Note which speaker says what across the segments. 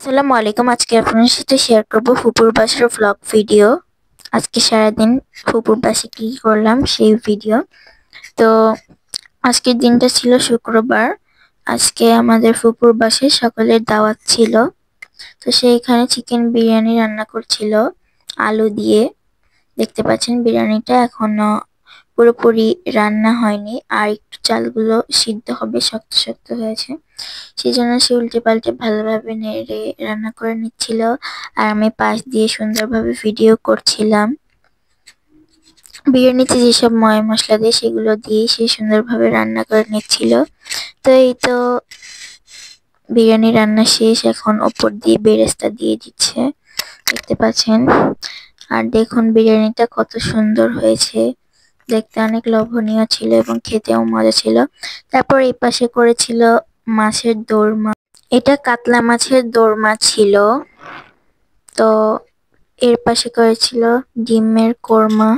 Speaker 1: আসসালামু আলাইকুম। আজকে আপনার সাথে শেয়ার করব ফুপুর বাসার ভ্লগ ভিডিও। আজকে সারাদিন ফুপুর বাসে কি করলাম সেই ভিডিও। তো আজকের দিনটা ছিল শুক্রবার। আজকে আমাদের ফুপুর বাসায় সকলের দাওয়াত ছিল। তো সেইখানে চিকেন বিরিয়ানি রান্না করছিল আলু দিয়ে। দেখতে পাচ্ছেন বিরিয়ানিটা এখনো পুরোপুরি রান্না হয়নি, আর একটু চালগুলো সিদ্ধ হবে, শক্ত শক্ত হয়েছে। সেজন্য সে উল্টে পাল্টে ভালোভাবে নেড়ে রান্না করে নিচ্ছিল, আর আমি পাশ দিয়ে সুন্দরভাবে ভিডিও করছিলাম। বিরিয়ানিতে যেসব মশলা দেয় সেগুলো দিয়ে সে সুন্দরভাবে রান্না করে নিচ্ছিল। তো এই তো বিরিয়ানি রান্না শেষ, এখন ওপর দিয়ে বেরেস্তা দিয়ে দিচ্ছে, দেখতে পাচ্ছেন। আর দেখুন বিরিয়ানিটা কত সুন্দর হয়েছে, দেখতে অনেক লোভনীয় ছিল এবং খেতেও মজা ছিল। তারপর এই পাশে করেছিল মাছের দোরমা। এটা কাতলা মাছের দোরমা ছিল। তো এর পাশে করেছিল ডিমের কোরমা।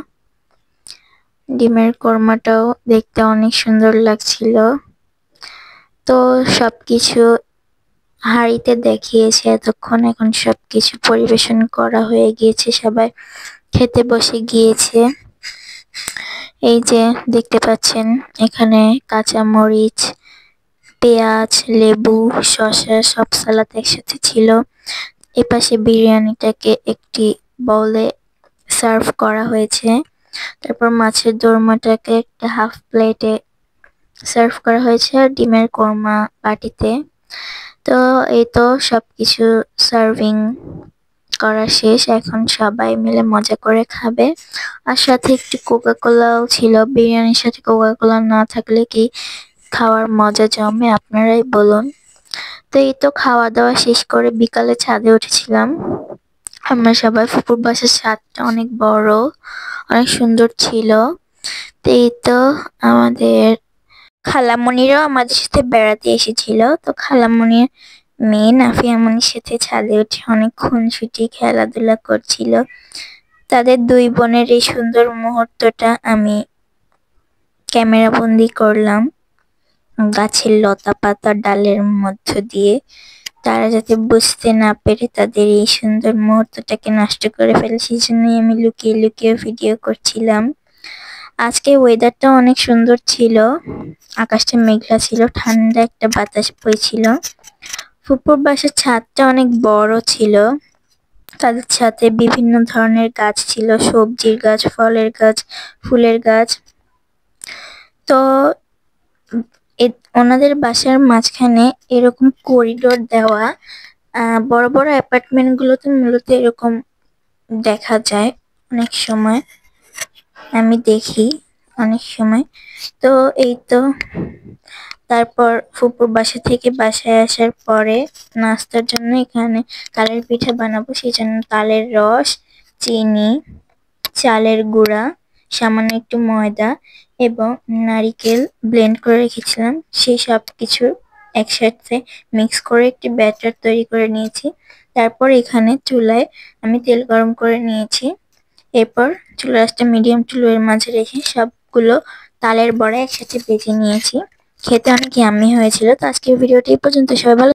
Speaker 1: ডিমের কোরমাটাও দেখতে অনেক সুন্দর লাগছিল। তো সবকিছু হাঁড়িতে দেখিয়েছে এতক্ষণ, এখন সবকিছু পরিবেশন করা হয়ে গিয়েছে, সবাই খেতে বসে গিয়েছে। এই যে দেখতে পাচ্ছেন এখানে কাঁচা মরিচ, পেঁয়াজ, লেবু, শসা সব সালাদ একসাথে ছিল। এপাশে বিরিয়ানিটাকে একটি বাউলে সার্ভ করা হয়েছে। তারপর মাছের দোরমাটাকে একটা হাফ প্লেটে সার্ভ করা হয়েছে, আর ডিমের কোরমা বাটিতে। তো এই তো সবকিছু সার্ভিং করা শেষ, এখন সবাই মিলে মজা করে খাবে। আর সাথে একটু কোকা কোলাও ছিল। বিরিয়ানির সাথে কোকা কোলা না থাকলে কি খাওয়ার মজা জমে, আপনারাই বলুন। তো এই তো খাওয়া দাওয়া শেষ করে বিকালে ছাদে উঠেছিলাম আমরা সবাই। ফুপুর বাসার ছাদটা অনেক বড়, অনেক সুন্দর ছিল। তো এই তো আমাদের খালামণিরাও আমাদের সাথে বেড়াতে এসেছিল। তো খালামণির মেয়ে নাফিয়ামণির সাথে ছাদে উঠে অনেক খুনসুটি খেলাধুলা করছিল। তাদের দুই বোনের এই সুন্দর মুহূর্তটা আমি ক্যামেরা বন্দি করলাম গাছের লতা পাতা ডালের মধ্য দিয়ে, তারা যাতে বুঝতে না পেরে তাদের এই সুন্দর মুহূর্তটাকে নষ্ট করে ফেলে, সেই জন্যই আমি লুকিয়ে লুকিয়ে ভিডিও করছিলাম। আজকে ওয়েদারটা অনেক সুন্দর ছিল, আকাশটা মেঘলা ছিল, ঠান্ডা একটা বাতাস বইছিল। ফুপুর বাসার ছাদটা অনেক বড় ছিল। তাদের ছাদে বিভিন্ন ধরনের গাছ ছিল, সবজির গাছ, ফলের গাছ, ফুলের গাছ। তো ওনাদের বাসার মাঝখানে এরকম করিডোর দেওয়া। বড় বড় অ্যাপার্টমেন্ট গুলোতে মূলত এরকম দেখা যায় অনেক সময়, আমি দেখি অনেক সময়। তো এই তো তারপর ফুপুর বাসা থেকে বাসায় আসার পরে নাস্তার জন্য এখানে তালের পিঠা বানাবো, সেই জন্য তালের রস, চিনি, চালের গুঁড়া, সামান্য একটু ময়দা এবং নারিকেল ব্লেন্ড করে রেখেছিলাম, সেই সব কিছু একসাথে মিক্স করে একটি ব্যাটার তৈরি করে নিয়েছি। তারপর এখানে চুলায় আমি তেল গরম করে নিয়েছি। এরপর চুলার আঁচটা মিডিয়াম টু লো এর মাঝে রেখে সবগুলো তালের বড়া একসাথে ভেজে নিয়েছি। খেতে অনেক ইয়াম্মি হয়েছিল। তো আজকের ভিডিওটি এই পর্যন্ত, সবাই ভালো